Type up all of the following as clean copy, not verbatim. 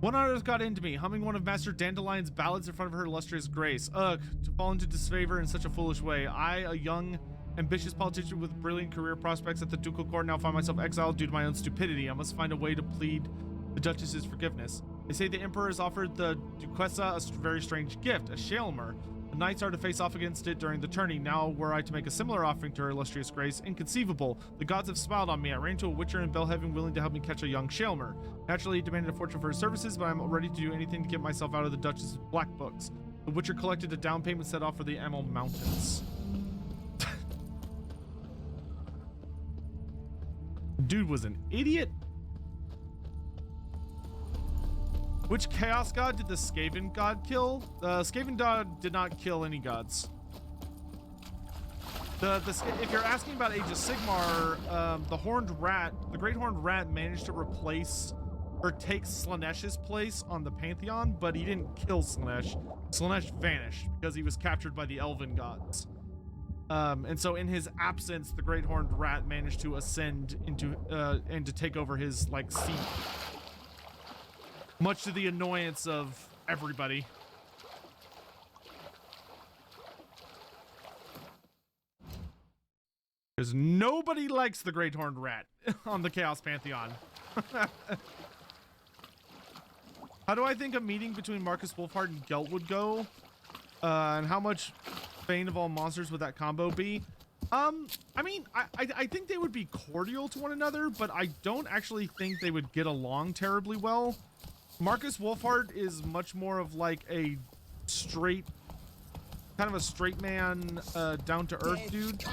One artist got into me, humming one of Master Dandelion's ballads in front of her illustrious grace. Ugh, to fall into disfavor in such a foolish way. I, a young, ambitious politician with brilliant career prospects at the ducal court, now find myself exiled due to my own stupidity. I must find a way to plead the Duchess's forgiveness. They say the Emperor has offered the Duquesa a very strange gift, a Shalmer. The knights are to face off against it during the tourney. Now, were I to make a similar offering to her illustrious grace, inconceivable. The gods have smiled on me. I ran to a witcher in Belhaven willing to help me catch a young Shalmer. Naturally, he demanded a fortune for his services, but I'm ready to do anything to get myself out of the Duchess's black books. The witcher collected a down payment set off for the Amel Mountains. Dude was an idiot. Which chaos god did the Skaven god kill? The Skaven god did not kill any gods. If you're asking about Age of Sigmar, the horned rat, the great horned rat, managed to replace or take Slaaneish's place on the Pantheon, but he didn't kill Slaanesh. Slaanesh vanished because he was captured by the Elven gods. And so in his absence, the great horned rat managed to ascend into and to take over his like seat. Much to the annoyance of everybody. Because nobody likes the Great Horned Rat on the Chaos Pantheon. How do I think a meeting between Marcus Wolfhard and Gelt would go? And how much Bane of all monsters would that combo be? I mean, I think they would be cordial to one another, but I don't actually think they would get along terribly well. Marcus Wolfhard is much more of like a straight, kind of a straight man, down to earth dude.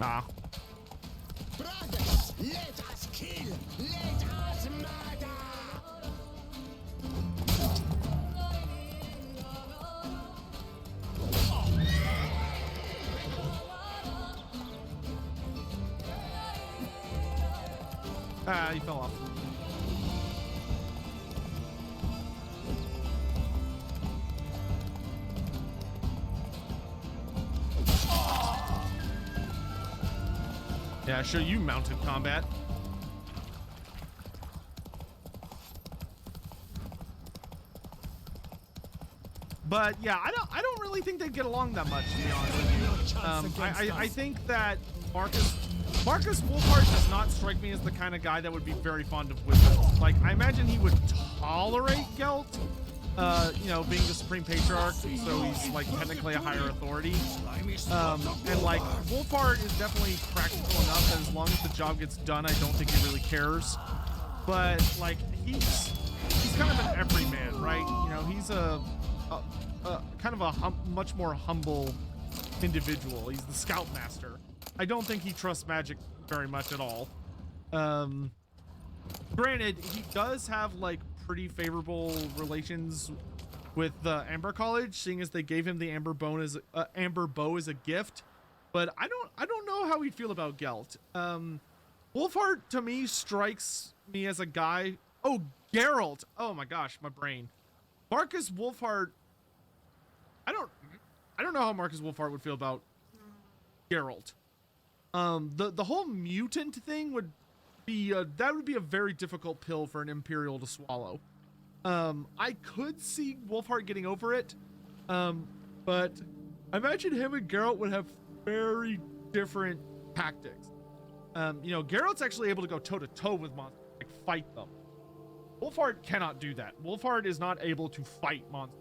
Nah. Brothers, let us kill, let us murder. Ah, he fell off. Yeah, show you mounted combat. But yeah, I don't really think they'd get along that much, to be honest with you. I think that Marcus Wolfhard does not strike me as the kind of guy that would be very fond of wizards. Like, I imagine he would tolerate Gelt, you know, being the Supreme Patriarch, so he's like technically a higher authority. And like, Wolfhard is definitely practical enough that as long as the job gets done, I don't think he really cares. But like, he's kind of an everyman, right? You know, he's a kind of a much more humble individual. He's the Scoutmaster. I don't think he trusts magic very much at all. Granted, he does have like pretty favorable relations with the Amber College, seeing as they gave him the Amber Bow as a gift. But I don't know how he'd feel about Gelt. Wolfhard to me strikes me as a guy. Oh, Geralt. Oh my gosh, my brain. Marcus Wolfhard. I don't know how Marcus Wolfhard would feel about Geralt. The whole mutant thing would be that would be a very difficult pill for an Imperial to swallow. I could see Wolfhard getting over it, but I imagine him and Geralt would have very different tactics. You know, Geralt's actually able to go toe to toe with monsters, like fight them. Wolfhard cannot do that. Wolfhard is not able to fight monsters.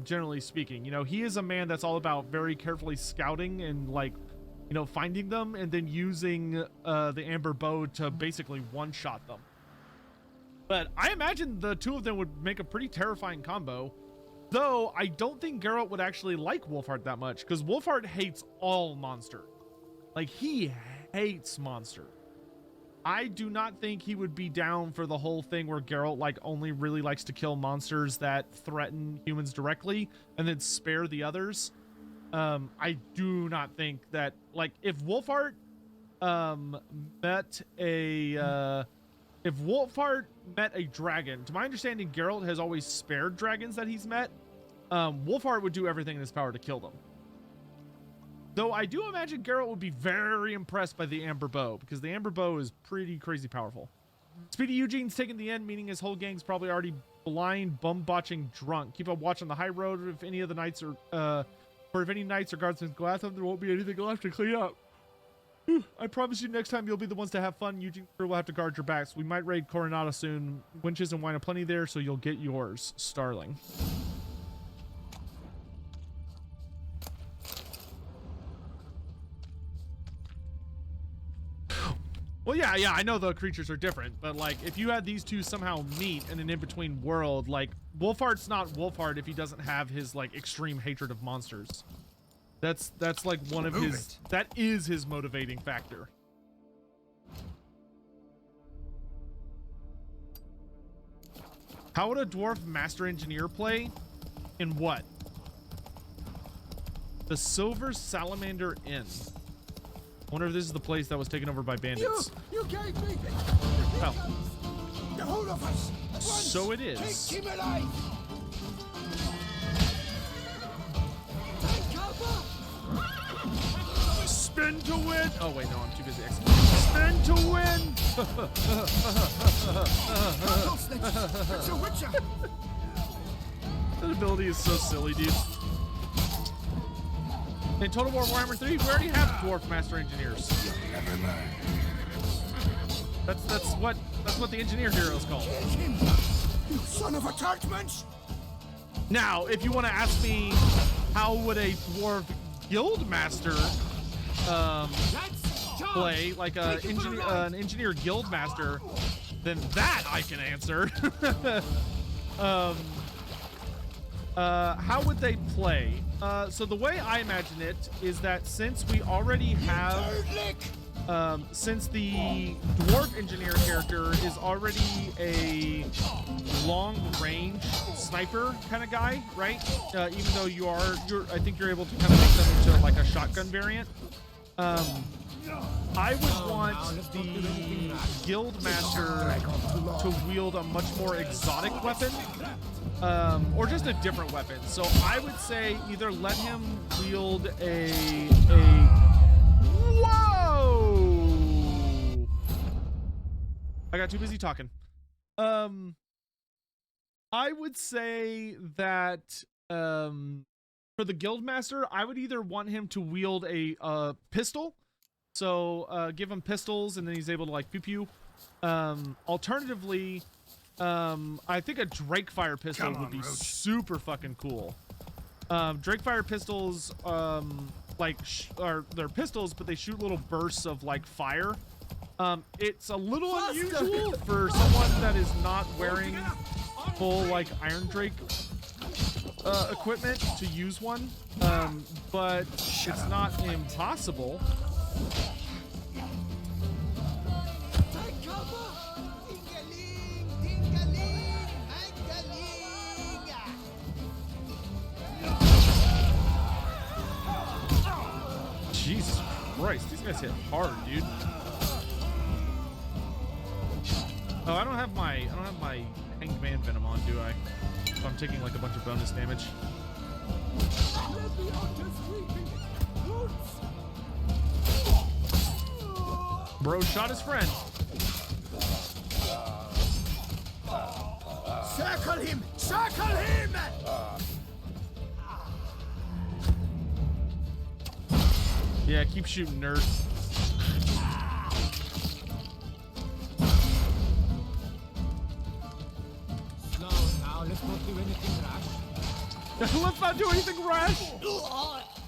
Generally speaking, you know, he is a man that's all about very carefully scouting and like, you know, finding them and then using the Amber Bow to basically one-shot them. But I imagine the two of them would make a pretty terrifying combo, though I don't think Geralt would actually like Wolfhard that much, because Wolfhard hates all monsters. Like, he hates monsters. I do not think he would be down for the whole thing where Geralt like only really likes to kill monsters that threaten humans directly and then spare the others. I do not think that, like, if Wolfhard met a dragon, to my understanding, Geralt has always spared dragons that he's met. Wolfhard would do everything in his power to kill them. Though I do imagine Geralt would be very impressed by the Amber Bow, because the Amber Bow is pretty crazy powerful. Speedy Eugene's taking the end, meaning his whole gang's probably already blind, bum-botching drunk. Keep a watch on the high road. If any of the knights are, or if any knights or guardsmen go after them, there won't be anything left to clean up. Whew. I promise you next time you'll be the ones to have fun. Eugene will have to guard your backs. We might raid Coronado soon. Winches and wine are plenty there, so you'll get yours. Starling. Well, yeah, I know the creatures are different, but like if you had these two somehow meet in an in-between world, like Wolfheart's not Wolfheart if he doesn't have his like extreme hatred of monsters. That's like one of his, that is his motivating factor. How would a dwarf master engineer play? In what? The Silver Salamander Inn. I wonder if this is the place that was taken over by bandits. You gave me. Oh. The whole of us. So it is. Take him alive. Spin to win. Oh wait, no, I'm too busy executing. Spin to win. It's a witcher. That ability is so silly, dude. In Total War Warhammer 3, we already have dwarf master engineers. Never mind. That's what the engineer hero is called. Get him, you son of a tartmunch. Now, if you want to ask me how would a dwarf guild master play, like an engineer guild master, then that I can answer. How would they play? So the way I imagine it is that since we already have, since the dwarf engineer character is already a long-range sniper kind of guy, right? Even though I think you're able to kind of make them into like a shotgun variant. I would want the guild master to wield a much more exotic weapon. Or just a different weapon. So I would say either let him wield whoa! I got too busy talking. I would say that for the guildmaster, I would either want him to wield a pistol. So give him pistols and then he's able to like pew pew. Alternatively, I think a Drakefire pistol would be super fucking cool. Drakefire pistols, they're pistols, but they shoot little bursts of like fire. It's a little unusual for someone that is not wearing full like Iron Drake equipment to use one, but it's not impossible. Jesus Christ, these guys hit hard, dude. Oh, I don't have my Hangman Venom on, do I? So I'm taking like a bunch of bonus damage. Bro shot his friend. Circle him! Circle him! Yeah, keep shooting, nerd. Slow now, let's not do anything rash. Let's not do anything rash.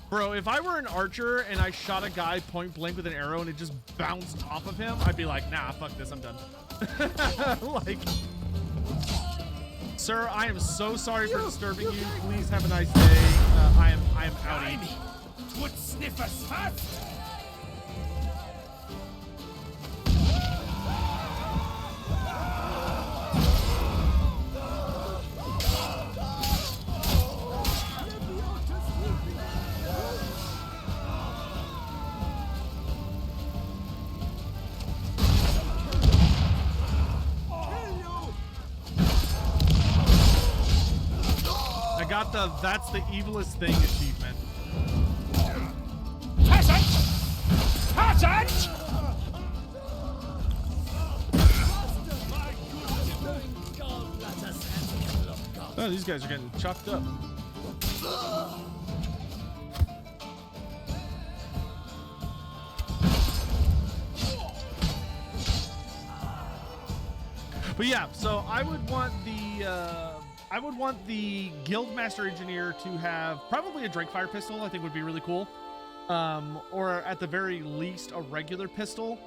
Bro, if I were an archer and I shot a guy point blank with an arrow and it just bounced off of him, I'd be like, nah, fuck this, I'm done. Like, sir, I am so sorry for disturbing you. Please have a nice day. I am outie. Would sniffers fast. I got the "That's the evilest thing" achievement. mutant! Oh, these guys are getting chopped up. But yeah, so I would want the Guildmaster Engineer to have probably a Drakefire pistol. I think would be really cool, or at the very least a regular pistol,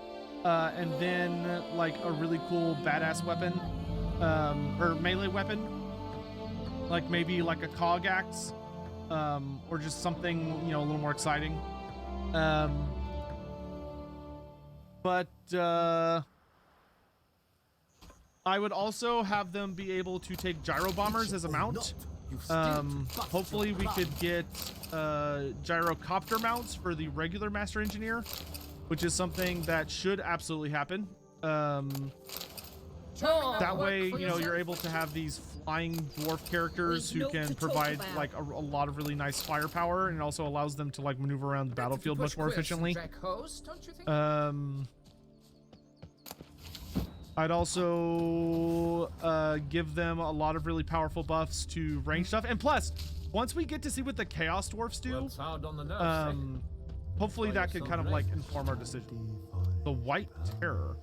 and then like a really cool badass weapon, or melee weapon, like maybe like a cog axe, or just something a little more exciting. But I would also have them be able to take gyro bombers as a mount. Hopefully we could get gyrocopter mounts for the regular Master Engineer, which is something that should absolutely happen. That way, you're able to have these flying dwarf characters who can provide like a lot of really nice firepower, and it also allows them to like maneuver around the battlefield much more efficiently. I'd also give them a lot of really powerful buffs to range stuff, and plus, once we get to see what the Chaos Dwarfs do, hopefully that could kind of like inform our decision. The White Terror.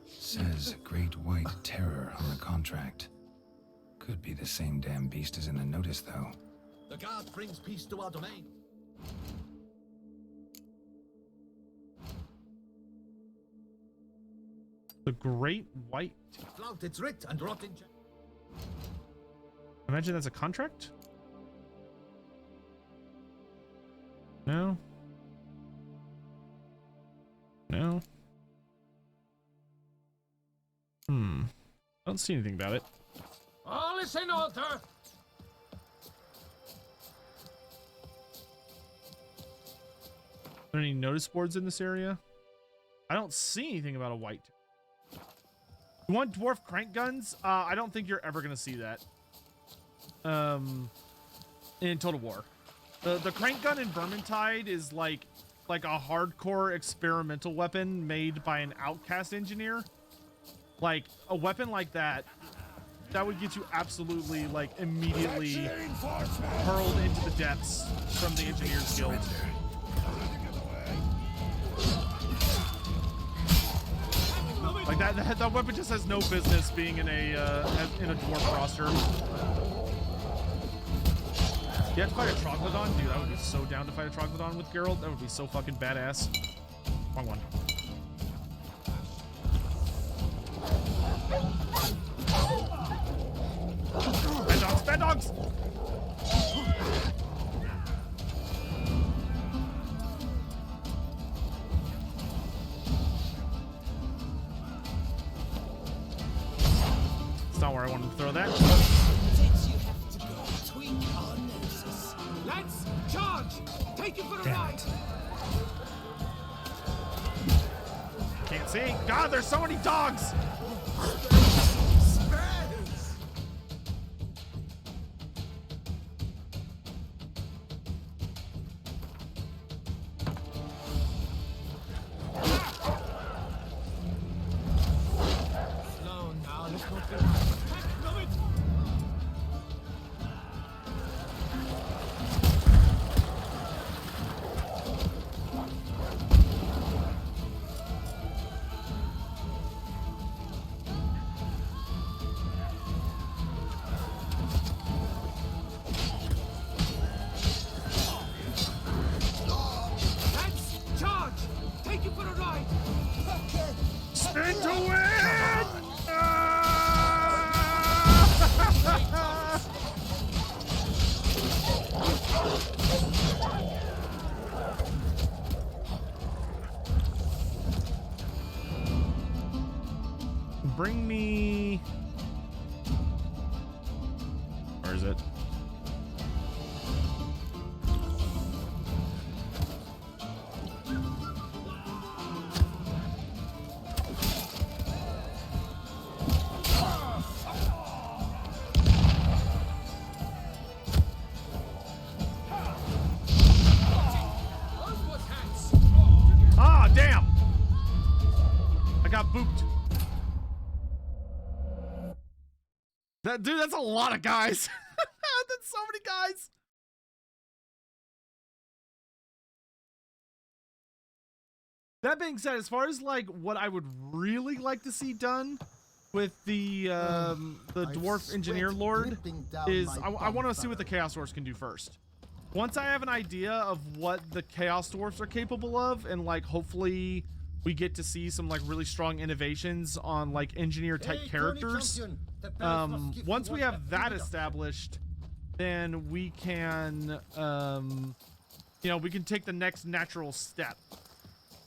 Says Great White Terror on the contract. Could be the same damn beast as in the notice, though. The guard brings peace to our domain. The Great White. Flout its writ and rot in. Imagine that's a contract? No. No. I don't see anything about it. All is in order. Are there any notice boards in this area? I don't see anything about a white. You want dwarf crank guns? I don't think you're ever gonna see that. In Total War, the crank gun in Vermintide is like a hardcore experimental weapon made by an outcast engineer. Like a weapon like that would get you absolutely like immediately hurled into the depths from the Engineers Guild. Like that weapon just has no business being in a dwarf roster. You have to fight a Troglodyte? Dude, I would be so down to fight a Troglodyte with Geralt. That would be so fucking badass. Wrong one. Bad dogs, bad dogs! It's not where I wanted to throw that. Let's charge! Take it for a ride! Can't see. God, there's so many dogs! Bring me... Where is it? got booped. That dude, that's a lot of guys. That's so many guys. That being said, as far as like what I would really like to see done with the dwarf engineer lord is I want to see what the chaos dwarfs can do first. Once I have an idea of what the chaos dwarfs are capable of, and like hopefully we get to see some like really strong innovations on like engineer type characters. Once we have that established, then we can you know, we can take the next natural step.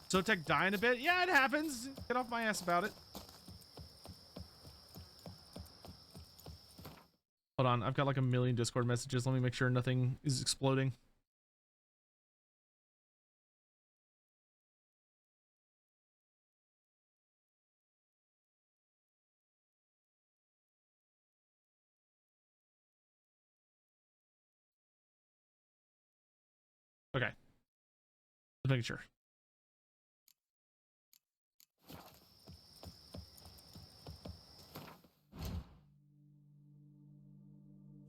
Sotek dying a bit? Yeah, it happens. Get off my ass about it. Hold on, I've got like a million Discord messages. Let me make sure nothing is exploding. Okay. Just making sure.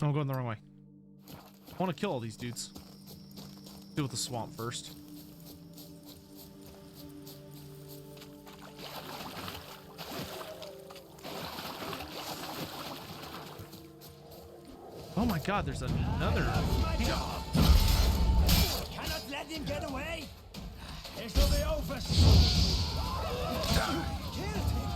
Oh, I'm going the wrong way. I want to kill all these dudes. Deal with the swamp first. Oh my god, there's another. Cannot let him get away. This will be over. Killed him.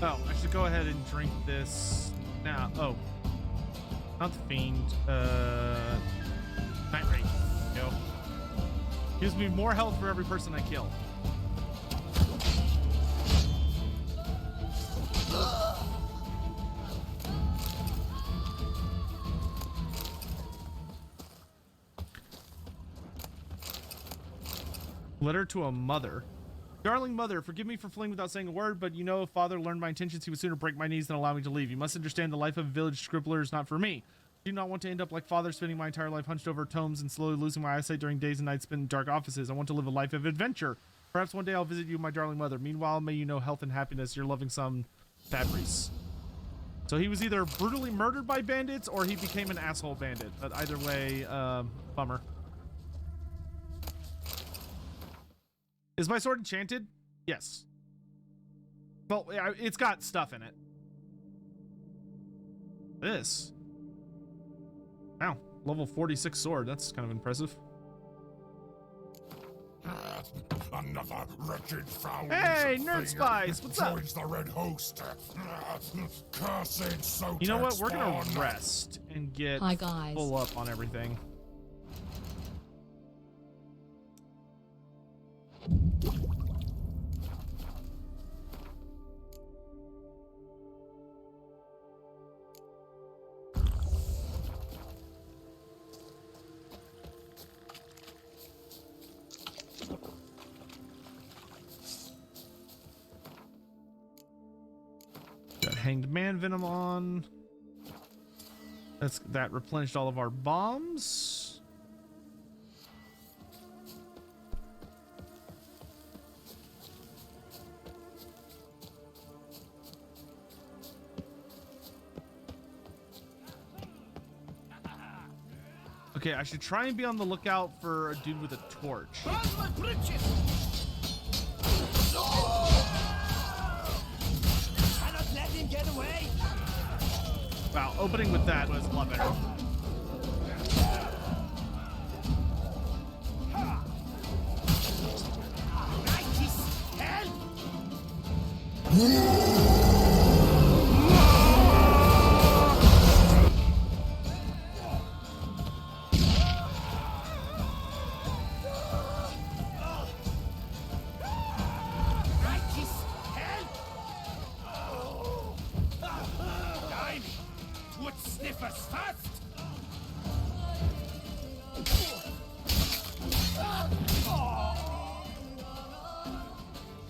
Oh, I should go ahead and drink this now. Oh, not the fiend. Night Raid. Go. Gives me more health for every person I kill. Letter to a mother. Darling mother, forgive me for fleeing without saying a word, but you know if father learned my intentions, he would sooner break my knees than allow me to leave. You must understand the life of a village scribbler is not for me. I do not want to end up like father, spending my entire life hunched over tomes and slowly losing my eyesight during days and nights spent in dark offices. I want to live a life of adventure. Perhaps one day I'll visit you, my darling mother. Meanwhile, may you know health and happiness. Your loving son, Fabrice. So he was either brutally murdered by bandits or he became an asshole bandit. But either way, bummer. Is my sword enchanted? Yes. Well, it's got stuff in it. This. Wow. Level 46 sword. That's kind of impressive. Another wretched foul. Hey, Nerd Spice, what's up? Joins the Red Host. Cursed Sotek. You know what? We're gonna rest and get full up on everything. Got hanged man venom on. That replenished all of our bombs. Okay, I should try and be on the lookout for a dude with a torch. Get away! Wow, opening with that was a lot better.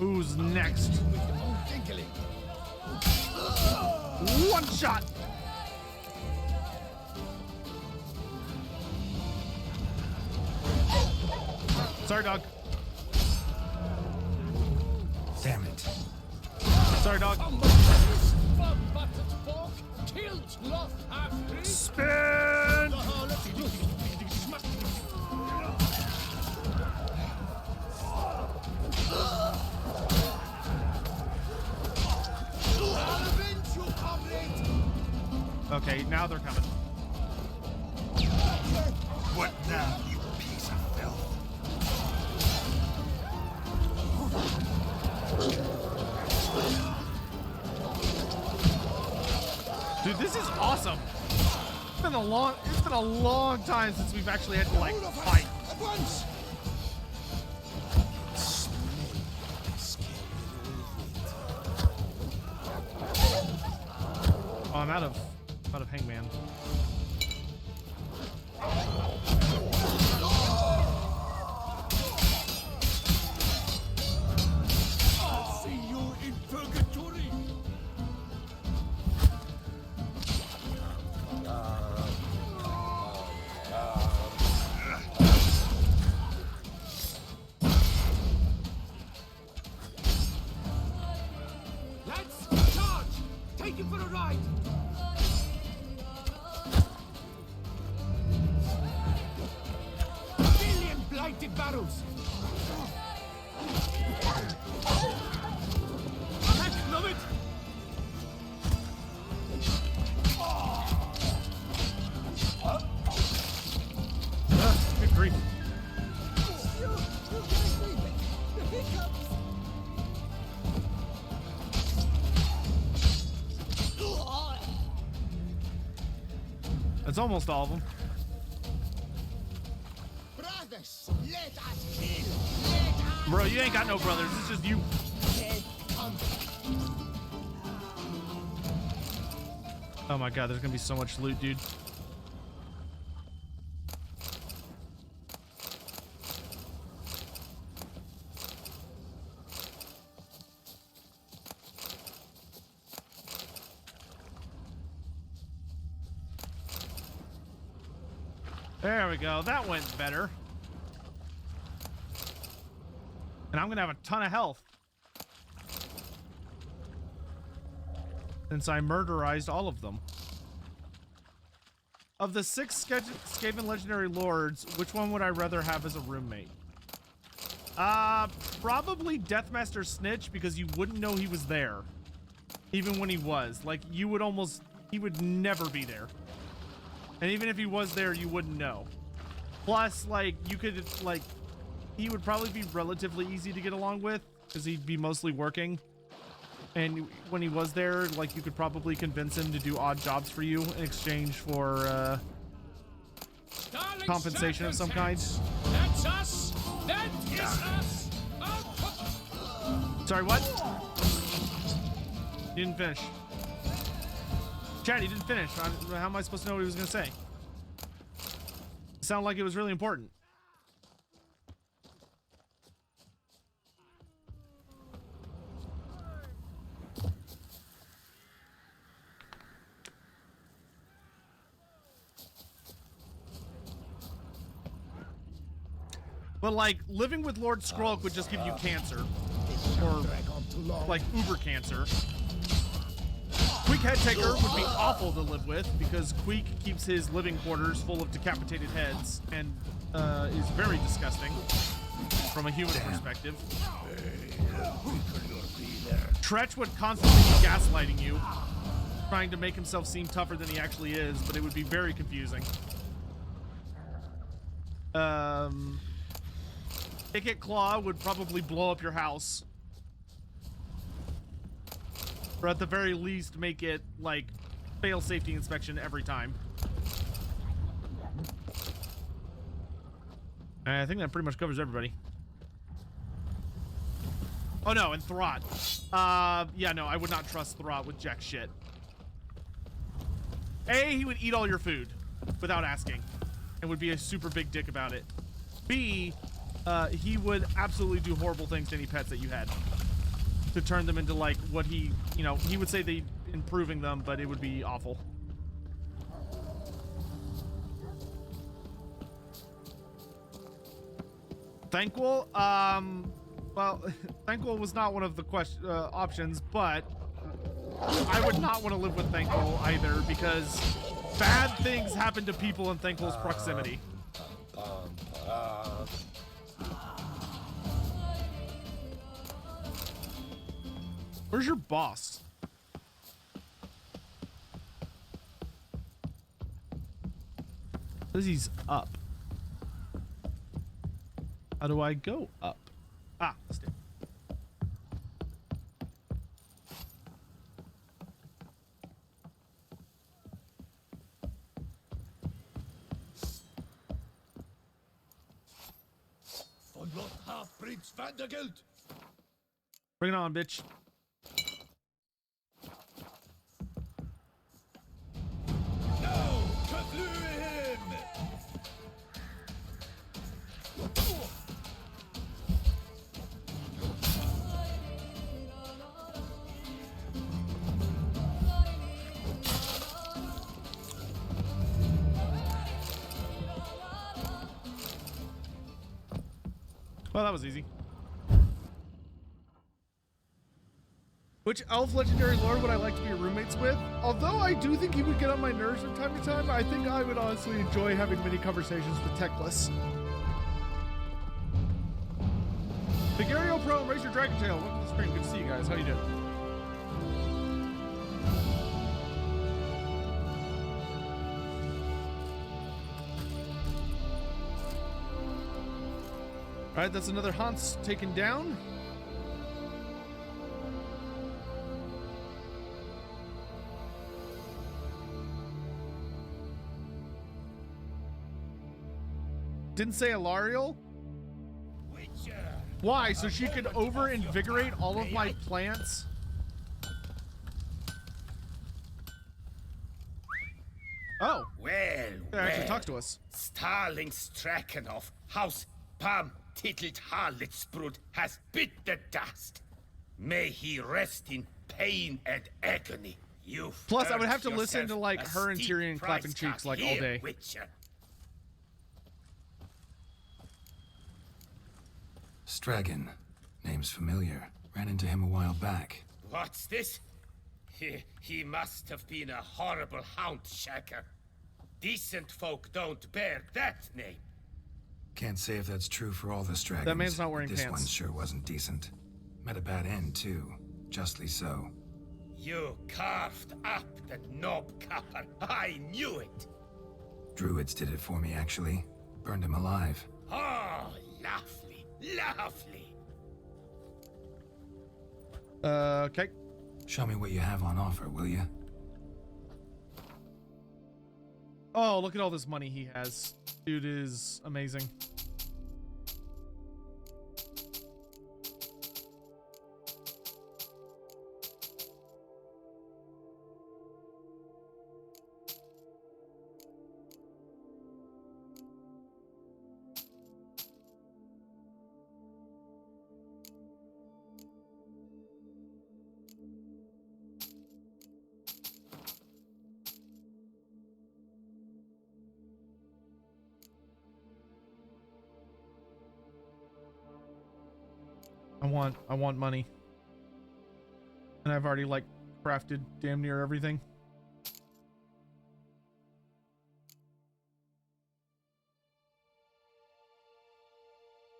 Who's next? One shot. Sorry, dog. Damn it. Sorry, dog. Spin. Okay, now they're coming. What now, you piece of filth? Dude, this is awesome. It's been a long time since we've actually had to like fight. At once! Oh, I'm out of hangman. I'll see you in purgatory! Lads, charge! Take him for a ride! Billion blighted barrels! Heck, love it! Good grief. That's almost all of them. Brothers, let us kill! Let us Bro, you ain't got no brothers. It's just you. get on. Oh my god, there's gonna be so much loot, dude. There we go. That went better. And I'm gonna have a ton of health. Since I murderized all of them. Of the 6 Skaven Legendary Lords, which one would I rather have as a roommate? Probably Deathmaster Snitch, because you wouldn't know he was there. Even when he was. Like, he would never be there. And even if he was there, you wouldn't know. Plus, like, you could, like, he would probably be relatively easy to get along with, because he'd be mostly working. And when he was there, like, you could probably convince him to do odd jobs for you in exchange for, compensation of some kind. That's us! That is us! Sorry, what? You didn't finish. Chad, he didn't finish. How am I supposed to know what he was going to say? It sounded like it was really important. But, like, living with Lord Skrulk would just give you cancer. Or, like, uber cancer. Queek Headtaker would be awful to live with, because Queek keeps his living quarters full of decapitated heads, and is very disgusting from a human perspective. Tretch would constantly be gaslighting you, trying to make himself seem tougher than he actually is, but it would be very confusing. Ticket Claw would probably blow up your house. Or at the very least, make it, like, fail safety inspection every time. I think that pretty much covers everybody. Oh no, and Throt. Yeah, no, I would not trust Throt with jack shit. A, he would eat all your food without asking and would be a super big dick about it. B, he would absolutely do horrible things to any pets that you had to turn them into like what he, you know, he would say they improving them, but it would be awful. Thankful, well, Thankful was not one of the options, but I would not want to live with Thankful either because bad things happen to people in Thankful's proximity. Where's your boss? Says he's up. How do I go up? Ah, let's do. Von Lothar Prinz Vandergeld. Bring it on, bitch. Now, Kablooey him! Well, that was easy. Which elf legendary lord would I like to be roommates with? Although I do think he would get on my nerves from time to time, I think I would honestly enjoy having many conversations with Teclis. Vigario Pro and Razor Dragon Tail, welcome to the stream. Good to see you guys. How you doing? All right, that's another Hans taken down. Didn't say Alariel? Why? So she could over-invigorate all of my plants? Oh. Well, It actually talks to us. Starling Strakenhoff, House Pam Tittled Harlotsbrud has bit the dust. May he rest in pain and agony. You've Plus, I would earned have to listen to, yourself like, a her and steep Tyrion price clapping cheeks, tag like, all here, day. Witcher. Stragan. Name's familiar. Ran into him a while back. What's this? He must have been a horrible hound shaker. Decent folk don't bear that name. Can't say if that's true for all the Stragons. That man's not wearing This pants. one sure wasn't decent. Met a bad end, too. Justly so. You carved up the knob copper. I knew it. Druids did it for me, actually. Burned him alive. Oh, lovely, lovely. Okay. Show me what you have on offer, will you? Oh, look at all this money he has. Dude is amazing. I want money. And I've already like crafted damn near everything.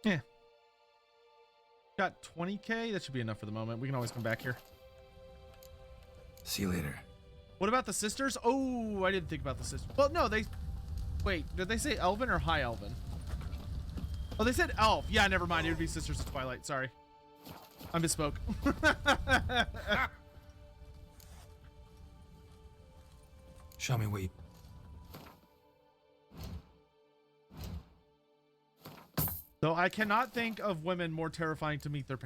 Yeah. Got 20k. That should be enough for the moment. We can always come back here. See you later. What about the sisters? Oh, I didn't think about the sisters. Well, no, they... Wait, did they say Elven or High Elven? Oh, they said Elf. Yeah, never mind. It would be Sisters of Twilight. Sorry. I misspoke. Show me what you... Though I cannot think of women more terrifying to meet their parents.